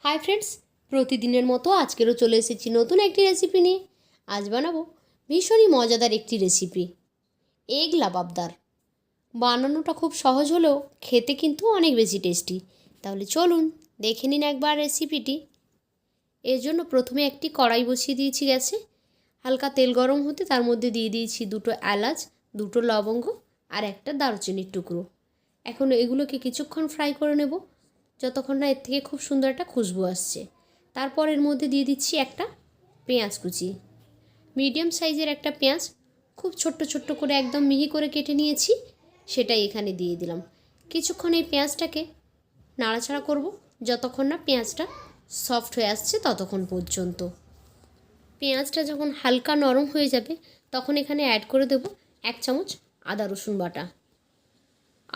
Hi friends, প্রতিদিনের মতো আজকেরও চলে এসেছি নতুন একটি রেসিপি নিয়ে। আজ বানাবো ভীষণই মজাদার একটি রেসিপি, এগ লাবাবদার। বানানোটা খুব সহজ হলেও খেতে কিন্তু অনেক বেশি টেস্টি। তাহলে চলুন দেখে নিন একবার রেসিপিটি। এর জন্য প্রথমে একটি কড়াই বসিয়ে দিয়েছি গ্যাসে। হালকা তেল গরম হতে তার মধ্যে দিয়ে দিয়েছি দুটো এলাচ, দুটো লবঙ্গ আর একটা দারুচিনির টুকরো। এখন এগুলোকে কিছুক্ষণ ফ্রাই করে নেব, যতক্ষণ না এর থেকে খুব সুন্দর একটা খুশবু আসছে। তারপর এর মধ্যে দিয়ে দিচ্ছি একটা পেঁয়াজ কুচি, মিডিয়াম সাইজের একটা পেঁয়াজ, খুব ছোট্ট ছোট্ট করে একদম মিহি করে কেটে নিয়েছি, সেটাই এখানে দিয়ে দিলাম। কিছুক্ষণ এই পেঁয়াজটাকে নাড়াচাড়া করব, যতক্ষণ না পেঁয়াজটা সফট হয়ে আসছে ততক্ষণ পর্যন্ত। পেঁয়াজটা যখন হালকা নরম হয়ে যাবে তখন এখানে অ্যাড করে দেব 1 চামচ আদা রসুন বাটা।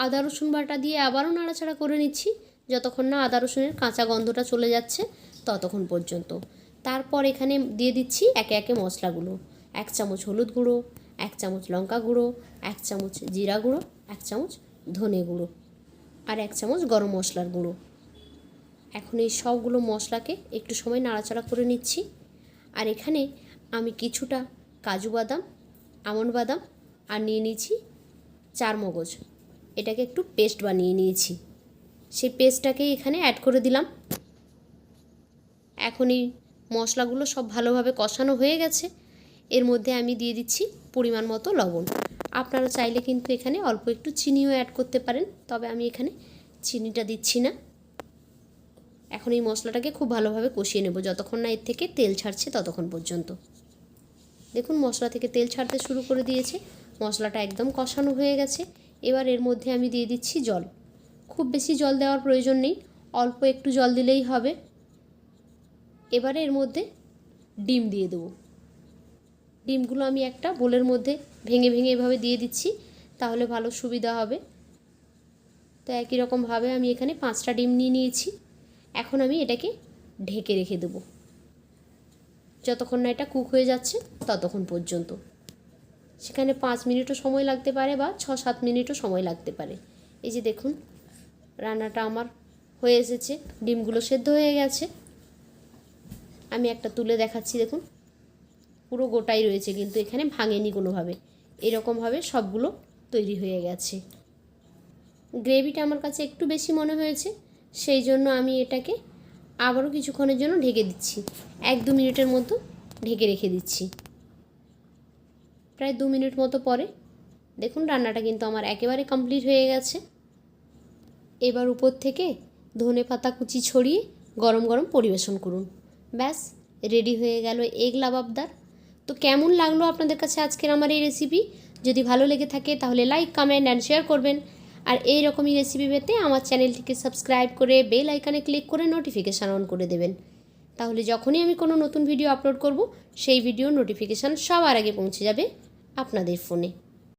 আদা রসুন বাটা দিয়ে আবারও নাড়াচাড়া করে নিচ্ছি, যতক্ষণ না আদা রসুনের কাঁচা গন্ধটা চলে যাচ্ছে ততক্ষণ পর্যন্ত। তারপর এখানে দিয়ে দিচ্ছি একে একে মশলাগুলো। 1 চামচ হলুদ গুঁড়ো, 1 চামচ লঙ্কা গুঁড়ো, 1 চামচ জিরা গুঁড়ো, 1 চামচ ধনে গুঁড়ো আর 1 চামচ গরম মশলার গুঁড়ো। এখন এই সবগুলো মশলাকে একটু সময় নাড়াচাড়া করে নিচ্ছি। আর এখানে আমি কিছুটা কাজু বাদাম, আমন্ড বাদাম আর নিয়ে নিয়েছি চারমগজ, এটাকে একটু পেস্ট বানিয়ে নিয়েছি, সেই পেস্টটাকে এখানে অ্যাড করে দিলাম। এখন এই মশলাগুলো সব ভালোভাবে কষানো হয়ে গেছে। এর মধ্যে আমি দিয়ে দিচ্ছি পরিমাণ মতো লবণ। আপনারা চাইলে কিন্তু এখানে অল্প একটু চিনিও অ্যাড করতে পারেন, তবে আমি এখানে চিনিটা দিচ্ছি না। এখন এই মশলাটাকে খুব ভালোভাবে কষিয়ে নেব, যতক্ষণ না এর থেকে তেল ছাড়ছে ততক্ষণ পর্যন্ত। দেখুন মশলা থেকে তেল ছাড়তে শুরু করে দিয়েছে, মশলাটা একদম কষানো হয়ে গেছে। এবার এর মধ্যে আমি দিয়ে দিচ্ছি জল। খুব বেশি জল দেওয়ার প্রয়োজন নেই, অল্প একটু জল দিলেই হবে। এবারে এর মধ্যে ডিম দিয়ে দেবো। ডিমগুলো আমি একটা বোলের মধ্যে ভেঙে ভেঙে এভাবে দিয়ে দিচ্ছি, তাহলে ভালো সুবিধা হবে। তো একই রকমভাবে আমি এখানে 5টা ডিম নিয়ে নিয়েছি। এখন আমি এটাকে ঢেকে রেখে দেবো, যতক্ষণ না এটা কুক হয়ে যাচ্ছে ততক্ষণ পর্যন্ত। সেখানে 5 মিনিটও সময় লাগতে পারে বা 6-7 মিনিটও সময় লাগতে পারে। এই যে দেখুন রান্নাটা আমার হয়ে এসেছে, ডিমগুলো সেদ্ধ হয়ে গেছে। আমি একটা তুলে দেখাচ্ছি, দেখুন পুরো গোটাই রয়েছে, কিন্তু এখানে ভাঙেনি কোনোভাবে। এরকমভাবে সবগুলো তৈরি হয়ে গেছে। গ্রেভিটা আমার কাছে একটু বেশি মনে হয়েছে, সেই জন্য আমি এটাকে আবারও কিছুক্ষণের জন্য ঢেকে দিচ্ছি। 1-2 মিনিটের মতো ঢেকে রেখে দিচ্ছি। প্রায় 2 মিনিট মতো পরে দেখুন রান্নাটা কিন্তু আমার একেবারে কমপ্লিট হয়ে গেছে। এবার উপর থেকে ধনে পাতা কুচি ছড়িয়ে গরম গরম পরিবেশন করুন। ব্যাস রেডি হয়ে গেল এগ লাবাবদার। তো কেমন লাগলো আপনাদের কাছে আজকের আমার এই রেসিপি? যদি ভালো লেগে থাকে তাহলে লাইক, কমেন্ট অ্যান্ড শেয়ার করবেন। আর এই রকমই রেসিপি পেতে আমার চ্যানেলটিকে সাবস্ক্রাইব করে বেল আইকনে ক্লিক করে নোটিফিকেশান অন করে দেবেন। তাহলে যখনই আমি কোনো নতুন ভিডিও আপলোড করব সেই ভিডিও নোটিফিকেশান সবার আগে পৌঁছে যাবে আপনাদের ফোনে।